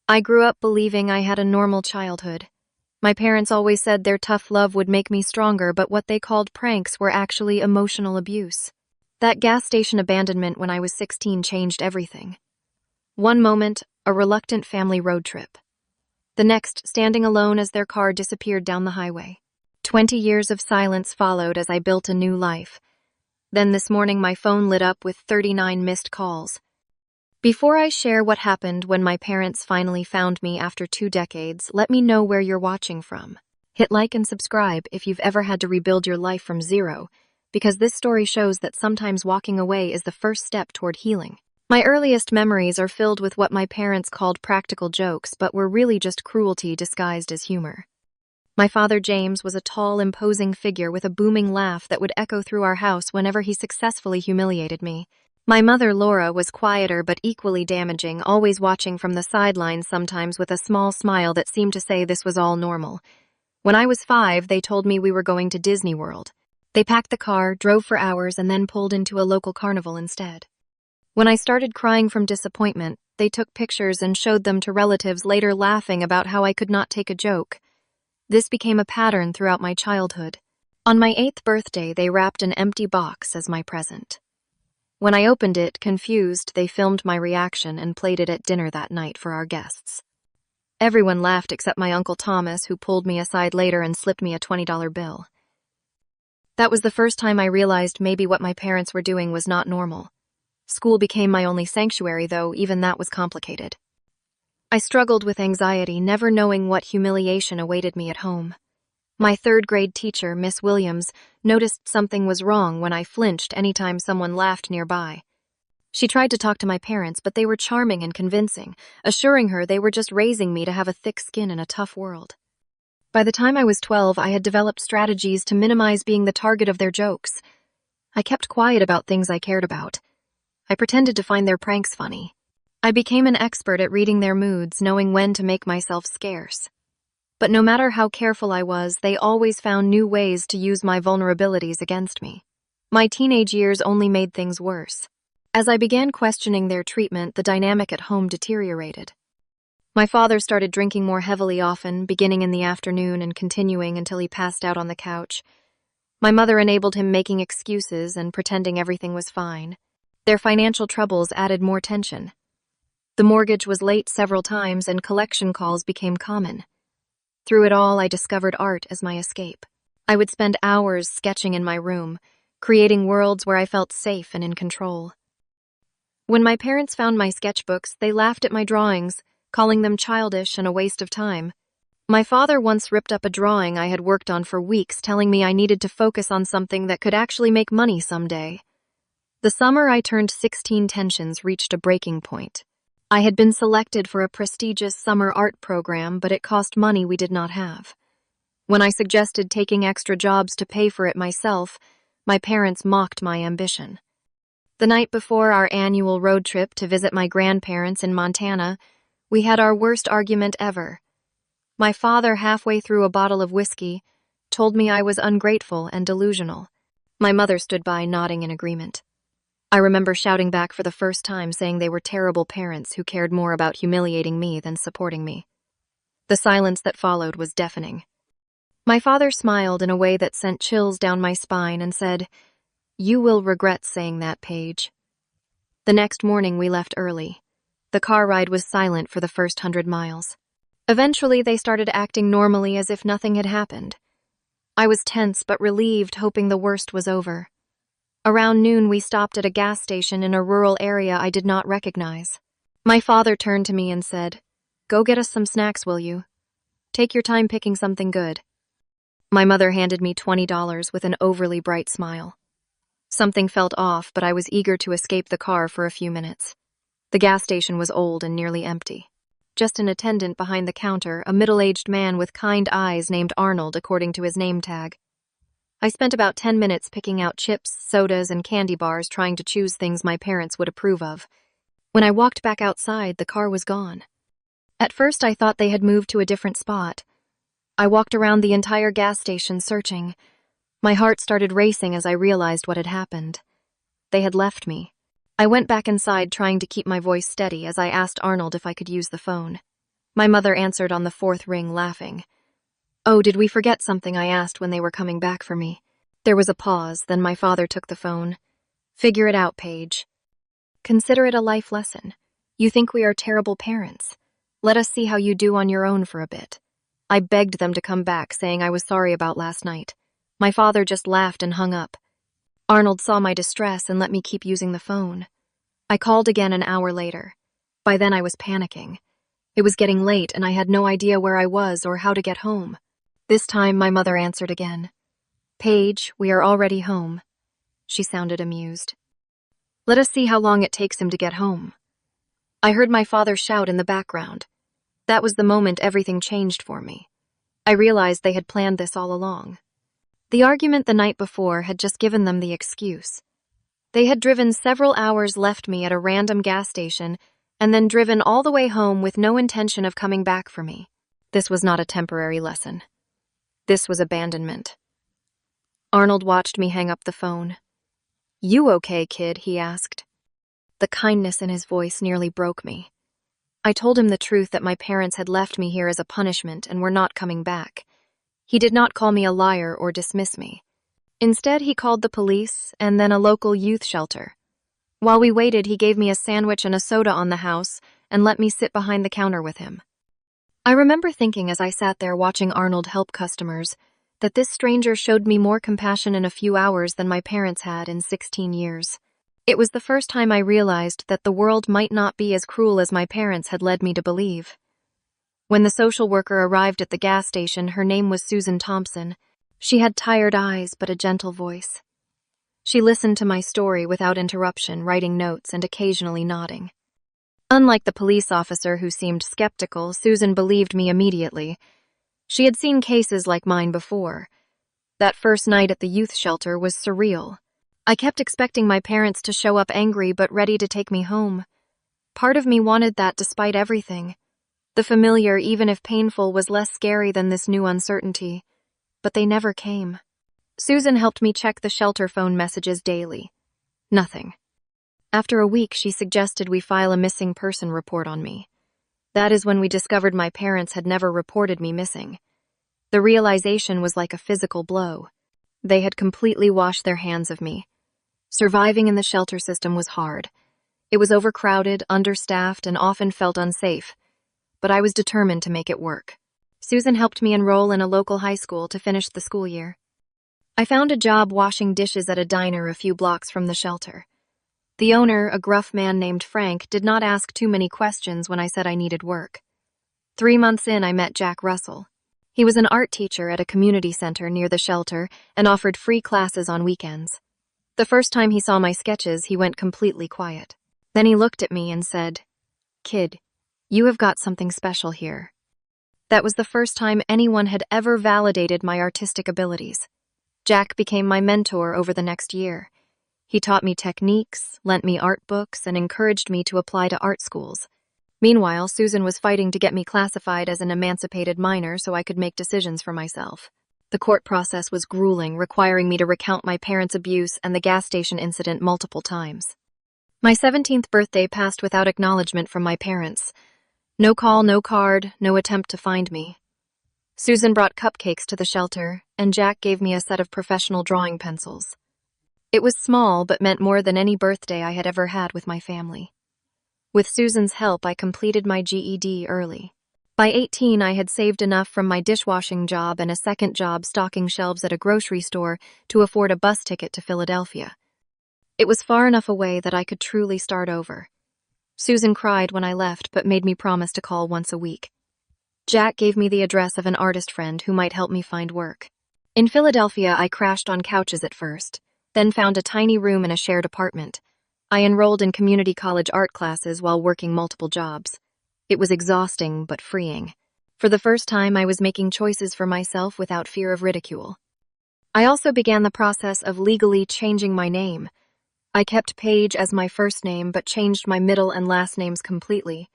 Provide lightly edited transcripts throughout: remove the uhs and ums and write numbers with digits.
I grew up believing I had a normal childhood. My parents always said their tough love would make me stronger, but what they called pranks were actually emotional abuse. That gas station abandonment when I was 16 changed everything. One moment, a reluctant family road trip. The next, standing alone as their car disappeared down the highway. 20 years of silence followed as I built a new life. Then this morning my phone lit up with 39 missed calls. Before I share what happened when my parents finally found me after 2 decades, let me know where you're watching from. Hit like and subscribe if you've ever had to rebuild your life from zero, because this story shows that sometimes walking away is the first step toward healing. My earliest memories are filled with what my parents called practical jokes, but were really just cruelty disguised as humor. My father, James, was a tall, imposing figure with a booming laugh that would echo through our house whenever he successfully humiliated me. My mother, Laura, was quieter but equally damaging, always watching from the sidelines, sometimes with a small smile that seemed to say this was all normal. When I was 5, they told me we were going to Disney World. They packed the car, drove for hours, and then pulled into a local carnival instead. When I started crying from disappointment, they took pictures and showed them to relatives, later laughing about how I could not take a joke. This became a pattern throughout my childhood. On my 8th birthday, they wrapped an empty box as my present. When I opened it, confused, they filmed my reaction and played it at dinner that night for our guests. Everyone laughed except my Uncle Thomas, who pulled me aside later and slipped me a $20 bill. That was the first time I realized maybe what my parents were doing was not normal. School became my only sanctuary, though even that was complicated. I struggled with anxiety, never knowing what humiliation awaited me at home. My 3rd grade teacher, Miss Williams, noticed something was wrong when I flinched anytime someone laughed nearby. She tried to talk to my parents, but they were charming and convincing, assuring her they were just raising me to have a thick skin in a tough world. By the time I was 12, I had developed strategies to minimize being the target of their jokes. I kept quiet about things I cared about. I pretended to find their pranks funny. I became an expert at reading their moods, knowing when to make myself scarce. But no matter how careful I was, they always found new ways to use my vulnerabilities against me. My teenage years only made things worse. As I began questioning their treatment, the dynamic at home deteriorated. My father started drinking more heavily often, beginning in the afternoon and continuing until he passed out on the couch. My mother enabled him making excuses and pretending everything was fine. Their financial troubles added more tension. The mortgage was late several times and collection calls became common. Through it all, I discovered art as my escape. I would spend hours sketching in my room, creating worlds where I felt safe and in control. When my parents found my sketchbooks, they laughed at my drawings, calling them childish and a waste of time. My father once ripped up a drawing I had worked on for weeks, telling me I needed to focus on something that could actually make money someday. The summer I turned 16, tensions reached a breaking point. I had been selected for a prestigious summer art program, but it cost money we did not have. When I suggested taking extra jobs to pay for it myself, my parents mocked my ambition. The night before our annual road trip to visit my grandparents in Montana, we had our worst argument ever. My father, halfway through a bottle of whiskey, told me I was ungrateful and delusional. My mother stood by, nodding in agreement. I remember shouting back for the first time, saying they were terrible parents who cared more about humiliating me than supporting me. The silence that followed was deafening. My father smiled in a way that sent chills down my spine and said, "You will regret saying that, Paige." The next morning we left early. The car ride was silent for the first 100 miles. Eventually they started acting normally as if nothing had happened. I was tense but relieved, hoping the worst was over. Around noon, we stopped at a gas station in a rural area I did not recognize. My father turned to me and said, "Go get us some snacks, will you? Take your time picking something good." My mother handed me $20 with an overly bright smile. Something felt off, but I was eager to escape the car for a few minutes. The gas station was old and nearly empty. Just an attendant behind the counter, a middle-aged man with kind eyes named Arnold according to his name tag. I spent about 10 minutes picking out chips, sodas, and candy bars, trying to choose things my parents would approve of. When I walked back outside, the car was gone. At first, I thought they had moved to a different spot. I walked around the entire gas station searching. My heart started racing as I realized what had happened. They had left me. I went back inside, trying to keep my voice steady as I asked Arnold if I could use the phone. My mother answered on the fourth ring, laughing. "Oh, did we forget something?" I asked when they were coming back for me. There was a pause, then my father took the phone. "Figure it out, Paige. Consider it a life lesson. You think we are terrible parents. Let us see how you do on your own for a bit." I begged them to come back, saying I was sorry about last night. My father just laughed and hung up. Arnold saw my distress and let me keep using the phone. I called again an hour later. By then I was panicking. It was getting late and I had no idea where I was or how to get home. This time my mother answered again. "Paige, we are already home." She sounded amused. "Let us see how long it takes him to get home." I heard my father shout in the background. That was the moment everything changed for me. I realized they had planned this all along. The argument the night before had just given them the excuse. They had driven several hours, left me at a random gas station, and then driven all the way home with no intention of coming back for me. This was not a temporary lesson. This was abandonment. Arnold watched me hang up the phone. "You okay, kid?" he asked. The kindness in his voice nearly broke me. I told him the truth, that my parents had left me here as a punishment and were not coming back. He did not call me a liar or dismiss me. Instead, he called the police and then a local youth shelter. While we waited, he gave me a sandwich and a soda on the house and let me sit behind the counter with him. I remember thinking as I sat there watching Arnold help customers that this stranger showed me more compassion in a few hours than my parents had in 16 years. It was the first time I realized that the world might not be as cruel as my parents had led me to believe. When the social worker arrived at the gas station, her name was Susan Thompson. She had tired eyes but a gentle voice. She listened to my story without interruption, writing notes and occasionally nodding. Unlike the police officer who seemed skeptical, Susan believed me immediately. She had seen cases like mine before. That first night at the youth shelter was surreal. I kept expecting my parents to show up angry but ready to take me home. Part of me wanted that despite everything. The familiar, even if painful, was less scary than this new uncertainty. But they never came. Susan helped me check the shelter phone messages daily. Nothing. After a week, she suggested we file a missing person report on me. That is when we discovered my parents had never reported me missing. The realization was like a physical blow. They had completely washed their hands of me. Surviving in the shelter system was hard. It was overcrowded, understaffed, and often felt unsafe. But I was determined to make it work. Susan helped me enroll in a local high school to finish the school year. I found a job washing dishes at a diner a few blocks from the shelter. The owner, a gruff man named Frank, did not ask too many questions when I said I needed work. 3 months in, I met Jack Russell. He was an art teacher at a community center near the shelter and offered free classes on weekends. The first time he saw my sketches, he went completely quiet. Then he looked at me and said, "Kid, you have got something special here." That was the first time anyone had ever validated my artistic abilities. Jack became my mentor over the next year. He taught me techniques, lent me art books, and encouraged me to apply to art schools. Meanwhile, Susan was fighting to get me classified as an emancipated minor so I could make decisions for myself. The court process was grueling, requiring me to recount my parents' abuse and the gas station incident multiple times. My 17th birthday passed without acknowledgement from my parents. No call, no card, no attempt to find me. Susan brought cupcakes to the shelter, and Jack gave me a set of professional drawing pencils. It was small, but meant more than any birthday I had ever had with my family. With Susan's help, I completed my GED early. By 18, I had saved enough from my dishwashing job and a second job stocking shelves at a grocery store to afford a bus ticket to Philadelphia. It was far enough away that I could truly start over. Susan cried when I left, but made me promise to call once a week. Jack gave me the address of an artist friend who might help me find work. In Philadelphia, I crashed on couches at first, then found a tiny room in a shared apartment. I enrolled in community college art classes while working multiple jobs. It was exhausting but freeing. For the first time, I was making choices for myself without fear of ridicule. I also began the process of legally changing my name. I kept Paige as my first name but changed my middle and last names completely.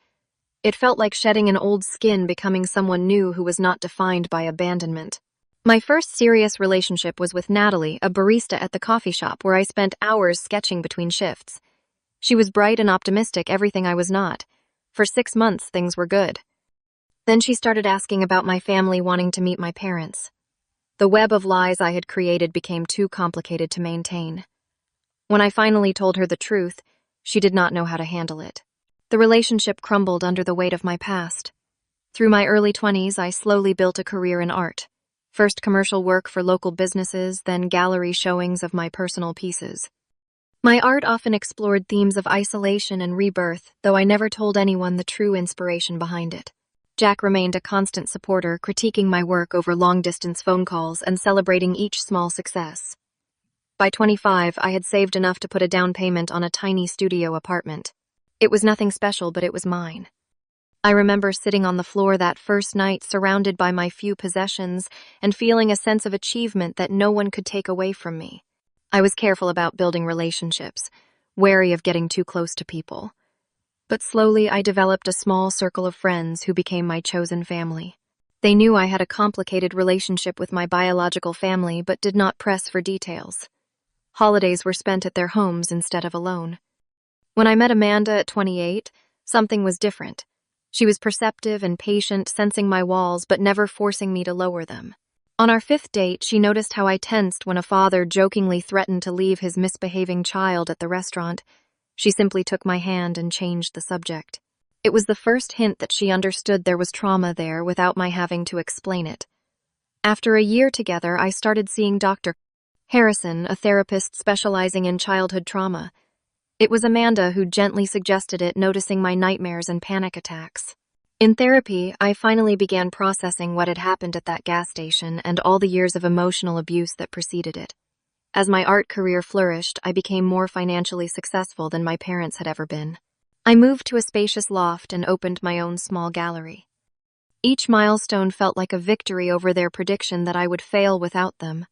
It felt like shedding an old skin, becoming someone new who was not defined by abandonment. My first serious relationship was with Natalie, a barista at the coffee shop where I spent hours sketching between shifts. She was bright and optimistic, everything I was not. For 6 months, things were good. Then she started asking about my family wanting to meet my parents. The web of lies I had created became too complicated to maintain. When I finally told her the truth, she did not know how to handle it. The relationship crumbled under the weight of my past. Through my early 20s, I slowly built a career in art. First commercial work for local businesses, then gallery showings of my personal pieces. My art often explored themes of isolation and rebirth, though I never told anyone the true inspiration behind it. Jack remained a constant supporter, critiquing my work over long-distance phone calls and celebrating each small success. By 25, I had saved enough to put a down payment on a tiny studio apartment. It was nothing special, but it was mine. I remember sitting on the floor that first night, surrounded by my few possessions, and feeling a sense of achievement that no one could take away from me. I was careful about building relationships, wary of getting too close to people. But slowly I developed a small circle of friends who became my chosen family. They knew I had a complicated relationship with my biological family, but did not press for details. Holidays were spent at their homes instead of alone. When I met Amanda at 28, something was different. She was perceptive and patient, sensing my walls but never forcing me to lower them. On our 5th date, she noticed how I tensed when a father jokingly threatened to leave his misbehaving child at the restaurant. She simply took my hand and changed the subject. It was the first hint that she understood there was trauma there without my having to explain it. After a year together, I started seeing Dr. Harrison, a therapist specializing in childhood trauma. It was Amanda who gently suggested it, noticing my nightmares and panic attacks. In therapy, I finally began processing what had happened at that gas station and all the years of emotional abuse that preceded it. As my art career flourished, I became more financially successful than my parents had ever been. I moved to a spacious loft and opened my own small gallery. Each milestone felt like a victory over their prediction that I would fail without them.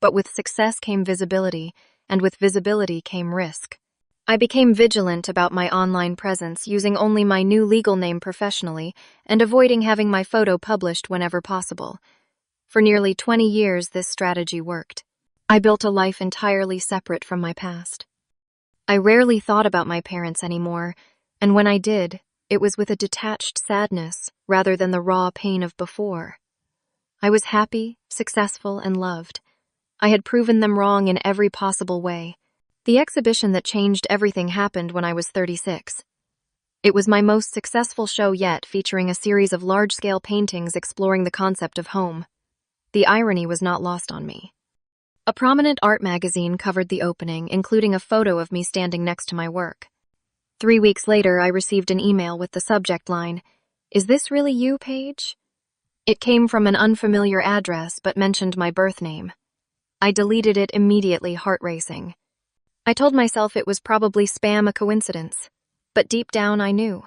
But with success came visibility, and with visibility came risk. I became vigilant about my online presence, using only my new legal name professionally and avoiding having my photo published whenever possible. For nearly 20 years, this strategy worked. I built a life entirely separate from my past. I rarely thought about my parents anymore, and when I did, it was with a detached sadness rather than the raw pain of before. I was happy, successful, and loved. I had proven them wrong in every possible way. The exhibition that changed everything happened when I was 36. It was my most successful show yet, featuring a series of large-scale paintings exploring the concept of home. The irony was not lost on me. A prominent art magazine covered the opening, including a photo of me standing next to my work. 3 weeks later, I received an email with the subject line, "Is this really you, Paige?" It came from an unfamiliar address but mentioned my birth name. I deleted it immediately, heart racing. I told myself it was probably spam, a coincidence. But deep down, I knew.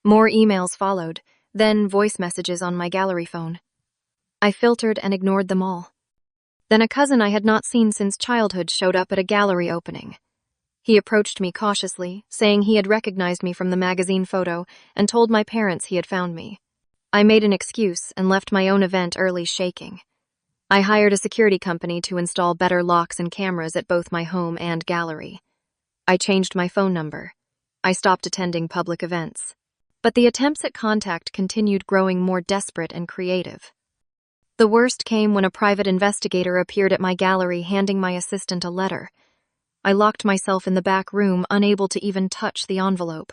More emails followed, then voice messages on my gallery phone. I filtered and ignored them all. Then a cousin I had not seen since childhood showed up at a gallery opening. He approached me cautiously, saying he had recognized me from the magazine photo and told my parents he had found me. I made an excuse and left my own event early, shaking. I hired a security company to install better locks and cameras at both my home and gallery. I changed my phone number. I stopped attending public events. But the attempts at contact continued, growing more desperate and creative. The worst came when a private investigator appeared at my gallery, handing my assistant a letter. I locked myself in the back room, unable to even touch the envelope.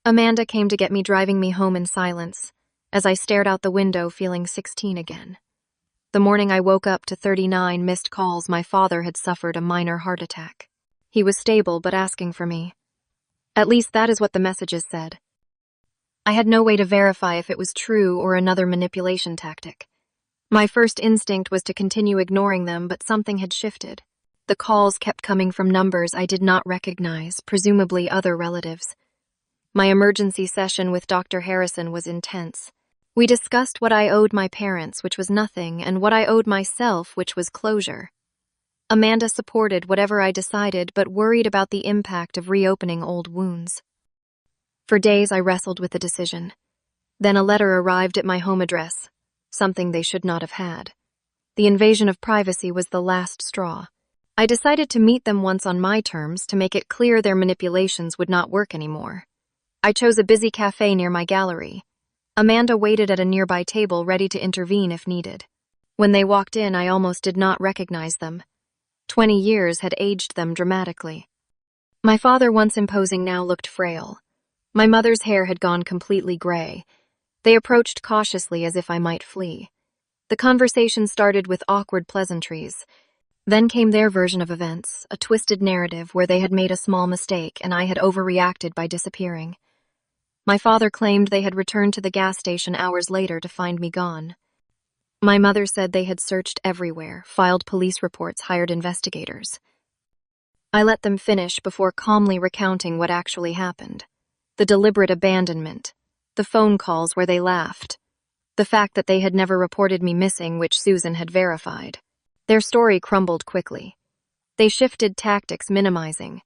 Amanda came to get me, driving me home in silence, as I stared out the window, feeling 16 again. The morning I woke up to 39 missed calls. My father had suffered a minor heart attack. He was stable but asking for me. At least that is what the messages said. I had no way to verify if it was true or another manipulation tactic. My first instinct was to continue ignoring them, but something had shifted. The calls kept coming from numbers I did not recognize, presumably other relatives. My emergency session with Dr. Harrison was intense. We discussed what I owed my parents, which was nothing, and what I owed myself, which was closure. Amanda supported whatever I decided, but worried about the impact of reopening old wounds. For days I wrestled with the decision. Then a letter arrived at my home address, something they should not have had. The invasion of privacy was the last straw. I decided to meet them once on my terms to make it clear their manipulations would not work anymore. I chose a busy cafe near my gallery. Amanda waited at a nearby table, ready to intervene if needed. When they walked in, I almost did not recognize them. 20 years had aged them dramatically. My father, once imposing, now looked frail. My mother's hair had gone completely gray. They approached cautiously as if I might flee. The conversation started with awkward pleasantries. Then came their version of events, a twisted narrative where they had made a small mistake and I had overreacted by disappearing. My father claimed they had returned to the gas station hours later to find me gone. My mother said they had searched everywhere, filed police reports, hired investigators. I let them finish before calmly recounting what actually happened. The deliberate abandonment, the phone calls where they laughed, the fact that they had never reported me missing, which Susan had verified. Their story crumbled quickly. They shifted tactics, minimizing.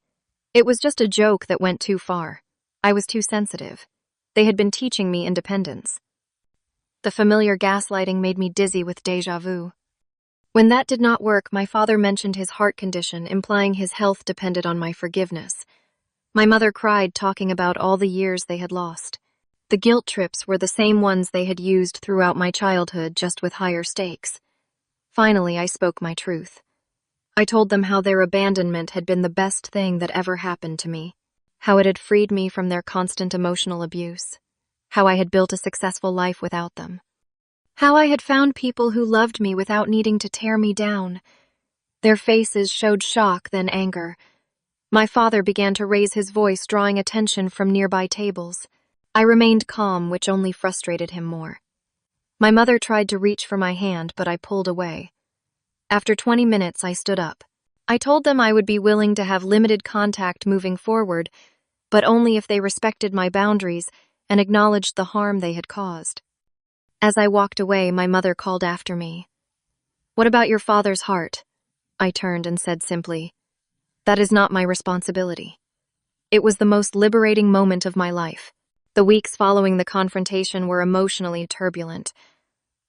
It was just a joke that went too far. I was too sensitive. They had been teaching me independence. The familiar gaslighting made me dizzy with déjà vu. When that did not work, my father mentioned his heart condition, implying his health depended on my forgiveness. My mother cried, talking about all the years they had lost. The guilt trips were the same ones they had used throughout my childhood, just with higher stakes. Finally, I spoke my truth. I told them how their abandonment had been the best thing that ever happened to me, how it had freed me from their constant emotional abuse, how I had built a successful life without them, how I had found people who loved me without needing to tear me down. Their faces showed shock, then anger. My father began to raise his voice, drawing attention from nearby tables. I remained calm, which only frustrated him more. My mother tried to reach for my hand, but I pulled away. After 20 minutes, I stood up. I told them I would be willing to have limited contact moving forward, but only if they respected my boundaries and acknowledged the harm they had caused. As I walked away, my mother called after me. "What about your father's heart?" I turned and said simply, "That is not my responsibility." It was the most liberating moment of my life. The weeks following the confrontation were emotionally turbulent.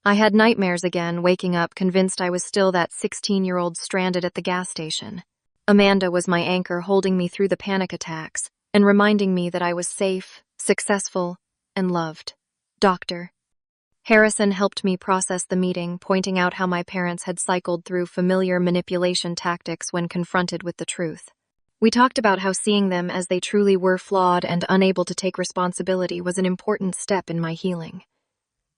I had nightmares again, waking up convinced I was still that 16-year-old stranded at the gas station. Amanda was my anchor, holding me through the panic attacks and reminding me that I was safe, successful, and loved. Dr. Harrison helped me process the meeting, pointing out how my parents had cycled through familiar manipulation tactics when confronted with the truth. We talked about how seeing them as they truly were, flawed and unable to take responsibility, was an important step in my healing.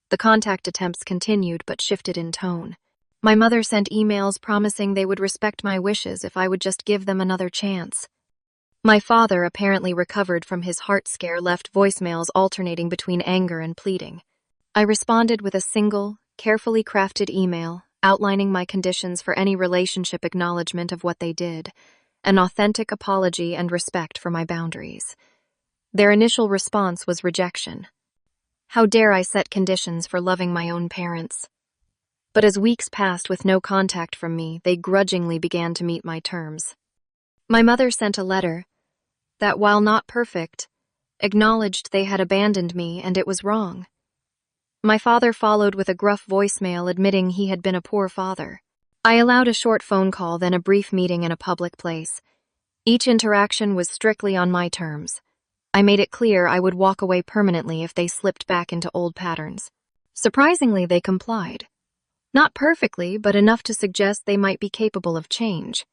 The contact attempts continued but shifted in tone. My mother sent emails promising they would respect my wishes if I would just give them another chance. My father, apparently recovered from his heart scare, left voicemails alternating between anger and pleading. I responded with a single, carefully crafted email outlining my conditions for any relationship, acknowledgement of what they did, an authentic apology, and respect for my boundaries. Their initial response was rejection. How dare I set conditions for loving my own parents? But as weeks passed with no contact from me, they grudgingly began to meet my terms. My mother sent a letter that, while not perfect, acknowledged they had abandoned me and it was wrong. My father followed with a gruff voicemail admitting he had been a poor father. I allowed a short phone call, then a brief meeting in a public place. Each interaction was strictly on my terms. I made it clear I would walk away permanently if they slipped back into old patterns. Surprisingly, they complied. Not perfectly, but enough to suggest they might be capable of change.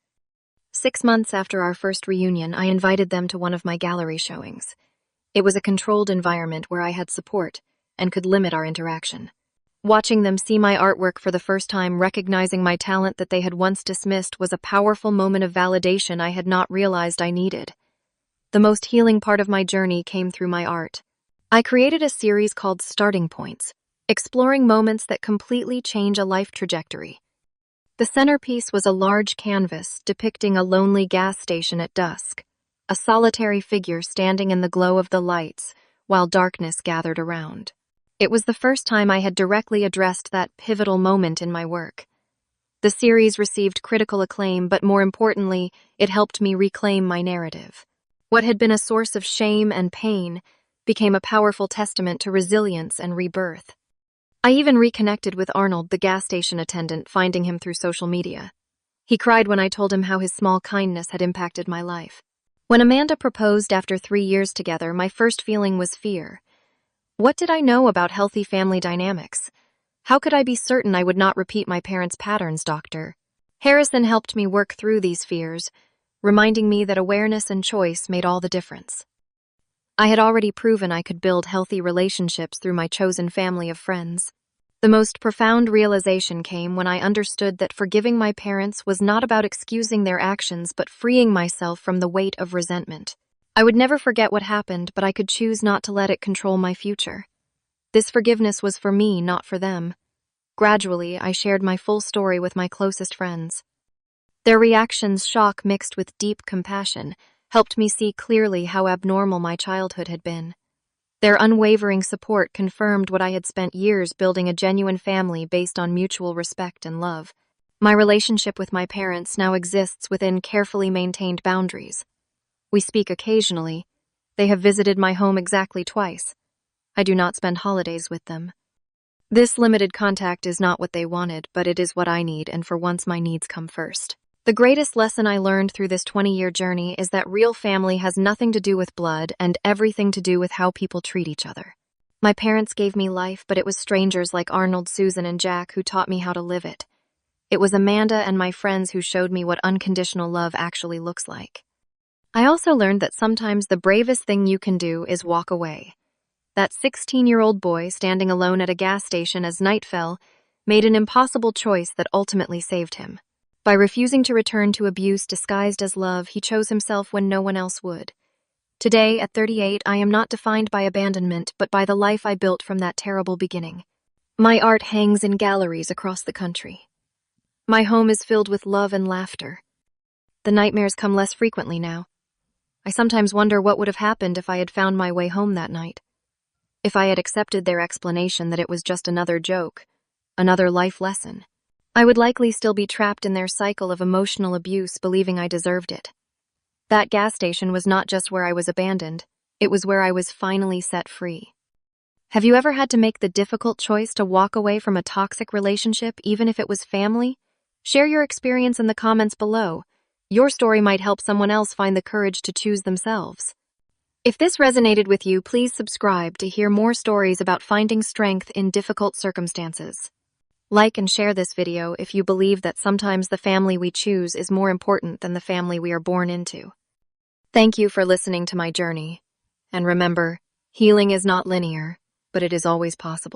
6 months after our first reunion, I invited them to one of my gallery showings. It was a controlled environment where I had support and could limit our interaction. Watching them see my artwork for the first time, recognizing my talent that they had once dismissed, was a powerful moment of validation I had not realized I needed. The most healing part of my journey came through my art. I created a series called Starting Points, exploring moments that completely change a life trajectory. The centerpiece was a large canvas depicting a lonely gas station at dusk, a solitary figure standing in the glow of the lights while darkness gathered around. It was the first time I had directly addressed that pivotal moment in my work. The series received critical acclaim, but more importantly, it helped me reclaim my narrative. What had been a source of shame and pain became a powerful testament to resilience and rebirth. I even reconnected with Arnold, the gas station attendant, finding him through social media. He cried when I told him how his small kindness had impacted my life. When Amanda proposed after 3 years together, my first feeling was fear. What did I know about healthy family dynamics? How could I be certain I would not repeat my parents' patterns, doctor? Harrison helped me work through these fears, reminding me that awareness and choice made all the difference. I had already proven I could build healthy relationships through my chosen family of friends. The most profound realization came when I understood that forgiving my parents was not about excusing their actions but freeing myself from the weight of resentment. I would never forget what happened, but I could choose not to let it control my future. This forgiveness was for me, not for them. Gradually, I shared my full story with my closest friends. Their reactions, shock mixed with deep compassion, helped me see clearly how abnormal my childhood had been. Their unwavering support confirmed what I had spent years building: a genuine family based on mutual respect and love. My relationship with my parents now exists within carefully maintained boundaries. We speak occasionally. They have visited my home exactly twice. I do not spend holidays with them. This limited contact is not what they wanted, but it is what I need, and for once my needs come first. The greatest lesson I learned through this 20-year journey is that real family has nothing to do with blood and everything to do with how people treat each other. My parents gave me life, but it was strangers like Arnold, Susan, and Jack who taught me how to live it. It was Amanda and my friends who showed me what unconditional love actually looks like. I also learned that sometimes the bravest thing you can do is walk away. That 16-year-old boy standing alone at a gas station as night fell made an impossible choice that ultimately saved him. By refusing to return to abuse disguised as love, he chose himself when no one else would. Today, at 38, I am not defined by abandonment, but by the life I built from that terrible beginning. My art hangs in galleries across the country. My home is filled with love and laughter. The nightmares come less frequently now. I sometimes wonder what would have happened if I had found my way home that night. If I had accepted their explanation that it was just another joke, another life lesson. I would likely still be trapped in their cycle of emotional abuse, believing I deserved it. That gas station was not just where I was abandoned, it was where I was finally set free. Have you ever had to make the difficult choice to walk away from a toxic relationship, even if it was family? Share your experience in the comments below. Your story might help someone else find the courage to choose themselves. If this resonated with you, please subscribe to hear more stories about finding strength in difficult circumstances. Like and share this video if you believe that sometimes the family we choose is more important than the family we are born into. Thank you for listening to my journey. And remember, healing is not linear, but it is always possible.